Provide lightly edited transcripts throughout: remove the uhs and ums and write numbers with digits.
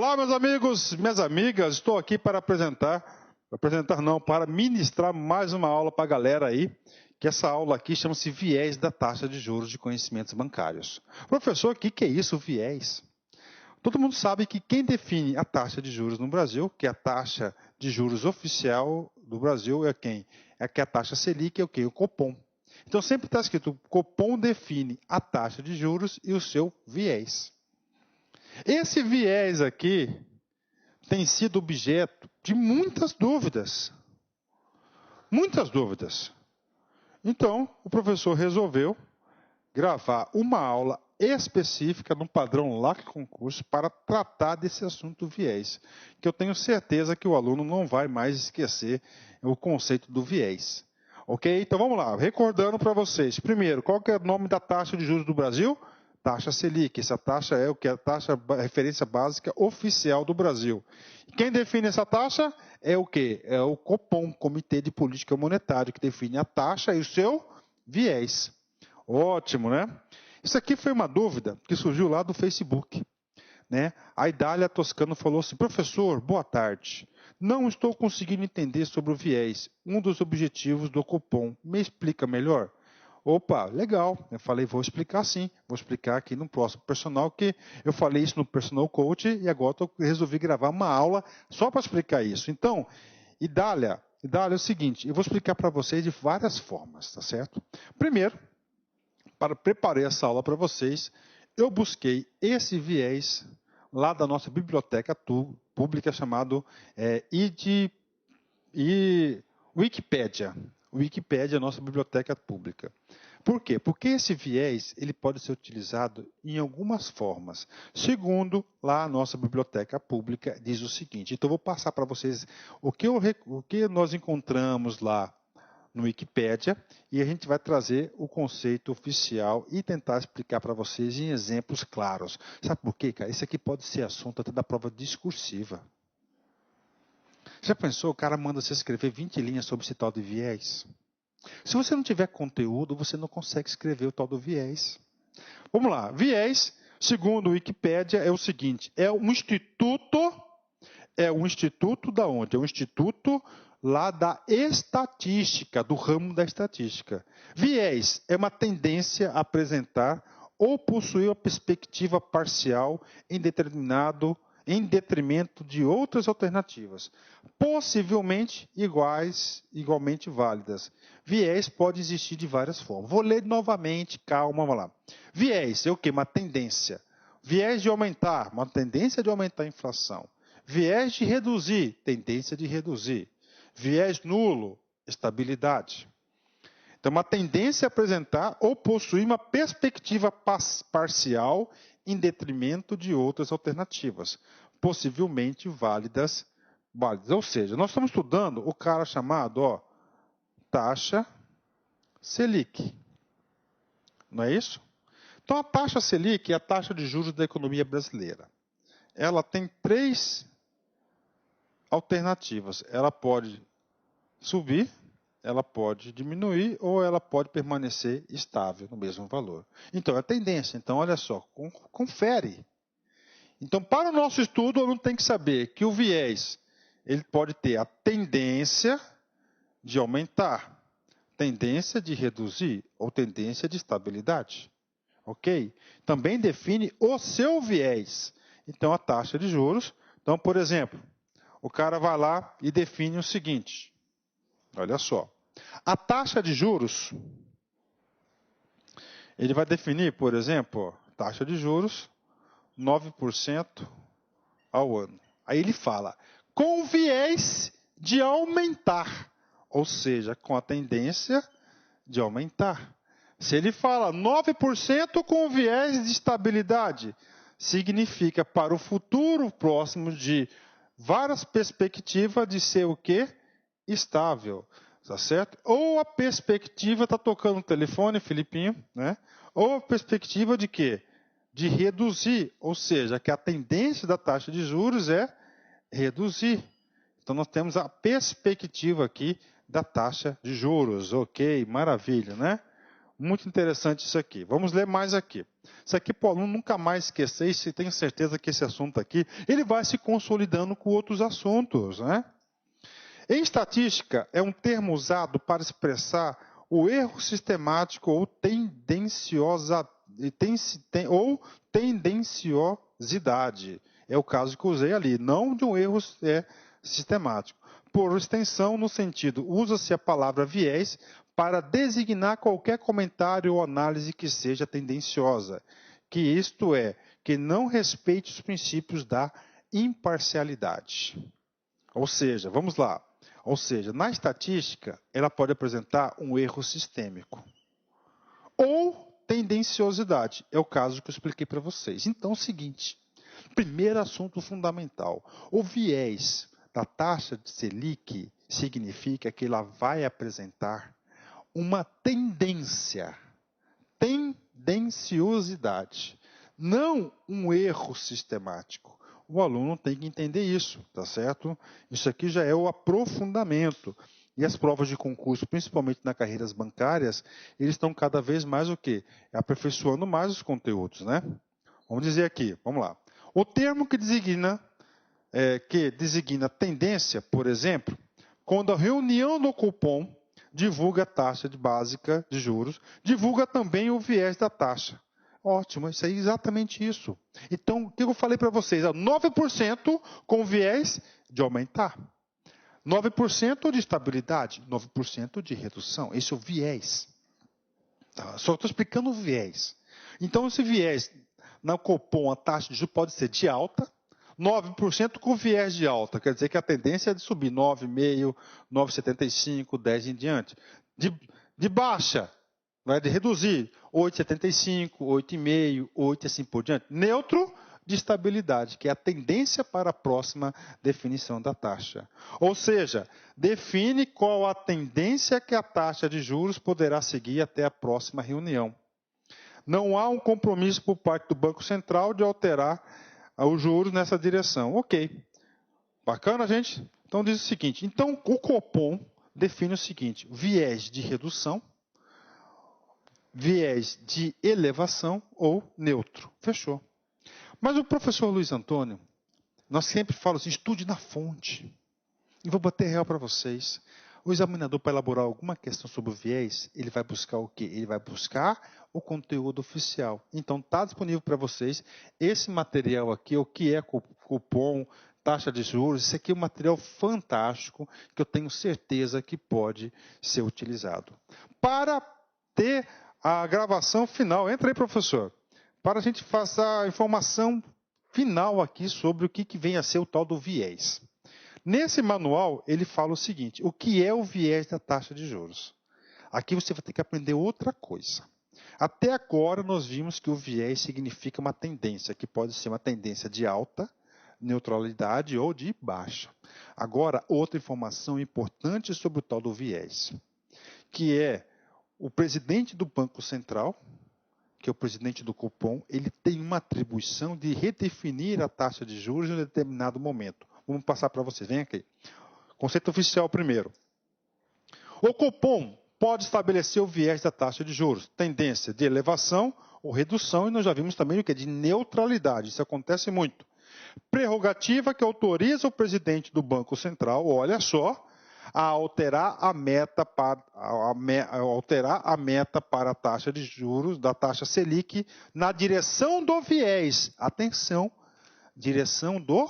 Olá, meus amigos, minhas amigas, estou aqui para para ministrar mais uma aula para a galera aí, que essa aula aqui chama-se Viés da Taxa de Juros de Conhecimentos Bancários. Professor, o que é isso, viés? Todo mundo sabe que quem define a taxa de juros no Brasil, que é a taxa de juros oficial do Brasil, é quem? É que a taxa Selic é o quê? O Copom. Então sempre está escrito, o Copom define a taxa de juros e o seu viés. Esse viés aqui tem sido objeto de muitas dúvidas. Muitas dúvidas. Então, o professor resolveu gravar uma aula específica no padrão LAC Concurso para tratar desse assunto viés, que eu tenho certeza que o aluno não vai mais esquecer o conceito do viés. Ok? Então vamos lá, recordando para vocês. Primeiro, qual que é o nome da taxa de juros do Brasil? Taxa Selic. Essa taxa é o que é a taxa referência básica oficial do Brasil. Quem define essa taxa é o quê? É o Copom, Comitê de Política Monetária, que define a taxa e o seu viés. Ótimo, né? Isso aqui foi uma dúvida que surgiu lá do Facebook. Né? A Idália Toscano falou assim, professor, boa tarde. Não estou conseguindo entender sobre o viés, um dos objetivos do Copom. Me explica melhor? Opa, legal. Eu falei, vou explicar sim. Vou explicar aqui no próximo personal, que eu falei isso no Personal Coach e agora eu resolvi gravar uma aula só para explicar isso. Então, Idália é o seguinte, eu vou explicar para vocês de várias formas, tá certo? Primeiro, para preparar essa aula para vocês, eu busquei esse viés lá da nossa biblioteca pública chamado Wikipédia. Wikipédia é a nossa biblioteca pública. Por quê? Porque esse viés ele pode ser utilizado em algumas formas. Segundo, lá a nossa biblioteca pública diz o seguinte. Então, eu vou passar para vocês o que nós encontramos lá no Wikipédia e a gente vai trazer o conceito oficial e tentar explicar para vocês em exemplos claros. Sabe por quê, cara? Isso aqui pode ser assunto até da prova discursiva. Já pensou? O cara manda você escrever 20 linhas sobre esse tal de viés. Se você não tiver conteúdo, você não consegue escrever o tal do viés. Vamos lá. Viés, segundo o Wikipédia, é o seguinte. É um instituto da onde? É um instituto lá da estatística, do ramo da estatística. Viés é uma tendência a apresentar ou possuir uma perspectiva parcial em detrimento de outras alternativas, possivelmente igualmente válidas. Viés pode existir de várias formas. Vou ler novamente, calma, vamos lá. Viés é o quê? Uma tendência. Viés de aumentar, uma tendência de aumentar a inflação. Viés de reduzir, tendência de reduzir. Viés nulo, estabilidade. Então, uma tendência a apresentar ou possuir uma perspectiva parcial em detrimento de outras alternativas, possivelmente válidas. Ou seja, nós estamos estudando o cara chamado taxa Selic. Não é isso? Então, a taxa Selic é a taxa de juros da economia brasileira. Ela tem três alternativas. Ela pode subir, ela pode diminuir ou ela pode permanecer estável no mesmo valor. Então, é a tendência. Então, olha só, confere. Então, para o nosso estudo, o aluno tem que saber que o viés ele pode ter a tendência de aumentar, tendência de reduzir ou tendência de estabilidade. Ok? Também define o seu viés. Então, a taxa de juros. Então, por exemplo, o cara vai lá e define o seguinte. Olha só. A taxa de juros, ele vai definir, por exemplo, taxa de juros 9% ao ano. Aí ele fala, com viés de aumentar, ou seja, com a tendência de aumentar. Se ele fala 9% com viés de estabilidade, significa para o futuro próximo de várias perspectivas de ser o quê? Estável. Tá certo? Ou a perspectiva, está tocando o telefone, Filipinho, né? Ou a perspectiva de quê? De reduzir, ou seja, que a tendência da taxa de juros é reduzir. Então, nós temos a perspectiva aqui da taxa de juros. Ok, maravilha, né? Muito interessante isso aqui. Vamos ler mais aqui. Isso aqui para o aluno nunca mais esquecer, e tenho certeza que esse assunto aqui, ele vai se consolidando com outros assuntos, né? Em estatística, é um termo usado para expressar o erro sistemático ou tendenciosidade. É o caso que eu usei ali, não de um erro sistemático. Por extensão, no sentido, usa-se a palavra viés para designar qualquer comentário ou análise que seja tendenciosa, que isto é, que não respeite os princípios da imparcialidade. Ou seja, vamos lá. Ou seja, na estatística, ela pode apresentar um erro sistêmico ou tendenciosidade. É o caso que eu expliquei para vocês. Então, é o seguinte. Primeiro assunto fundamental. O viés da taxa de Selic significa que ela vai apresentar uma tendenciosidade, não um erro sistemático. O aluno tem que entender isso, tá certo? Isso aqui já é o aprofundamento. E as provas de concurso, principalmente nas carreiras bancárias, eles estão cada vez mais o quê? Aperfeiçoando mais os conteúdos, né? Vamos dizer aqui, vamos lá. O termo que designa tendência, por exemplo, quando a reunião do cupom divulga a taxa básica de juros, divulga também o viés da taxa. Ótimo, isso aí é exatamente isso. Então, o que eu falei para vocês? 9% com viés de aumentar. 9% de estabilidade, 9% de redução. Esse é o viés. Tá? Só estou explicando o viés. Então, esse viés na Copom, a taxa de juros pode ser de alta, 9% com viés de alta. Quer dizer que a tendência é de subir 9,5%, 9,75%, 10% em diante. De baixa, vai de reduzir 8,75%, 8,5%, 8% e assim por diante. Neutro, de estabilidade, que é a tendência para a próxima definição da taxa. Ou seja, define qual a tendência que a taxa de juros poderá seguir até a próxima reunião. Não há um compromisso por parte do Banco Central de alterar os juros nessa direção. Ok. Bacana, gente? Então diz o seguinte, então o Copom define o seguinte, viés de redução, viés de elevação ou neutro. Fechou. Mas o professor Luiz Antônio, nós sempre falamos assim, estude na fonte. E vou bater real para vocês. O examinador, para elaborar alguma questão sobre o viés, ele vai buscar o quê? Ele vai buscar o conteúdo oficial. Então, está disponível para vocês esse material aqui, o que é cupom, taxa de juros. Esse aqui é um material fantástico que eu tenho certeza que pode ser utilizado. Para ter a gravação final, entra aí, professor, para a gente fazer a informação final aqui sobre o que vem a ser o tal do viés. Nesse manual, ele fala o seguinte, o que é o viés da taxa de juros? Aqui você vai ter que aprender outra coisa. Até agora, nós vimos que o viés significa uma tendência, que pode ser uma tendência de alta, neutralidade ou de baixa. Agora, outra informação importante sobre o tal do viés, que é o presidente do Banco Central, que é o presidente do Copom, ele tem uma atribuição de redefinir a taxa de juros em um determinado momento. Vamos passar para vocês. Vem aqui. Conceito oficial primeiro. O Copom pode estabelecer o viés da taxa de juros, tendência de elevação ou redução, e nós já vimos também o que é de neutralidade. Isso acontece muito. Prerrogativa que autoriza o presidente do Banco Central, olha só, a alterar a meta para a taxa de juros, da taxa Selic, na direção do viés. Atenção, direção do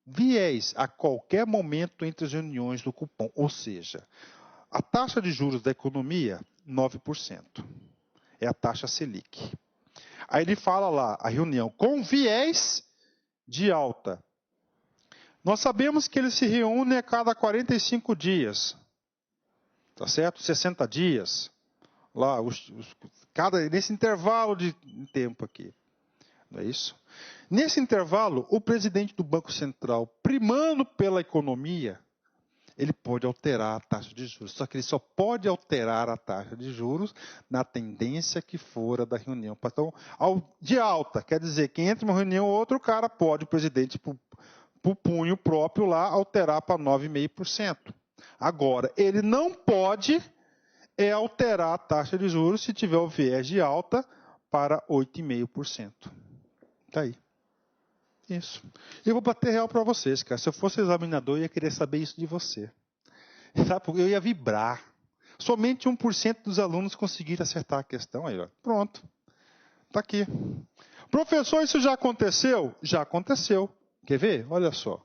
viés, a qualquer momento entre as reuniões do cupom. Ou seja, a taxa de juros da economia, 9%. É a taxa Selic. Aí ele fala lá, a reunião com viés de alta. Nós sabemos que ele se reúne a cada 45 dias. Tá certo? 60 dias. Lá, nesse intervalo de tempo aqui. Não é isso? Nesse intervalo, o presidente do Banco Central, primando pela economia, ele pode alterar a taxa de juros. Só que ele só pode alterar a taxa de juros na tendência que for a da reunião. Então, de alta, quer dizer que entre uma reunião ou outra, o cara pode, o presidente, por punho próprio lá, alterar para 9,5%. Agora, ele não pode é alterar a taxa de juros se tiver o viés de alta para 8,5%. Está aí. Isso. Eu vou bater real para vocês, cara. Se eu fosse examinador, eu ia querer saber isso de você. Sabe? Porque eu ia vibrar. Somente 1% dos alunos conseguiram acertar a questão aí, ó. Pronto. Está aqui. Professor, isso já aconteceu? Já aconteceu. Quer ver? Olha só.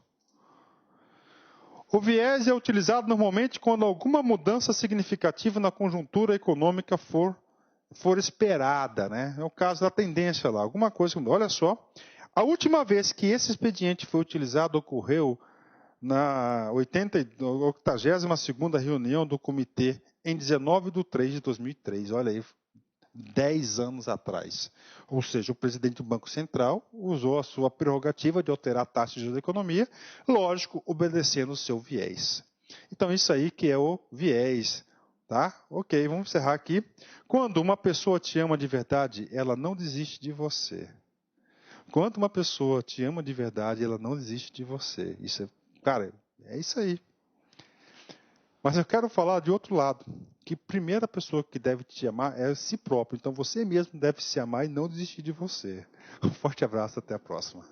O viés é utilizado normalmente quando alguma mudança significativa na conjuntura econômica for esperada, né? É o caso da tendência lá, alguma coisa. Olha só. A última vez que esse expediente foi utilizado ocorreu na 82ª reunião do comitê em 19/3/2003. Olha aí, 10 anos atrás. Ou seja, o presidente do Banco Central usou a sua prerrogativa de alterar a taxa de juros da economia, lógico, obedecendo o seu viés. Então, isso aí que é o viés. Tá? Ok, vamos encerrar aqui. Quando uma pessoa te ama de verdade, ela não desiste de você. Quando uma pessoa te ama de verdade, ela não desiste de você. Isso é, cara, é isso aí. Mas eu quero falar de outro lado, que a primeira pessoa que deve te amar é si próprio. Então você mesmo deve se amar e não desistir de você. Um forte abraço, até a próxima.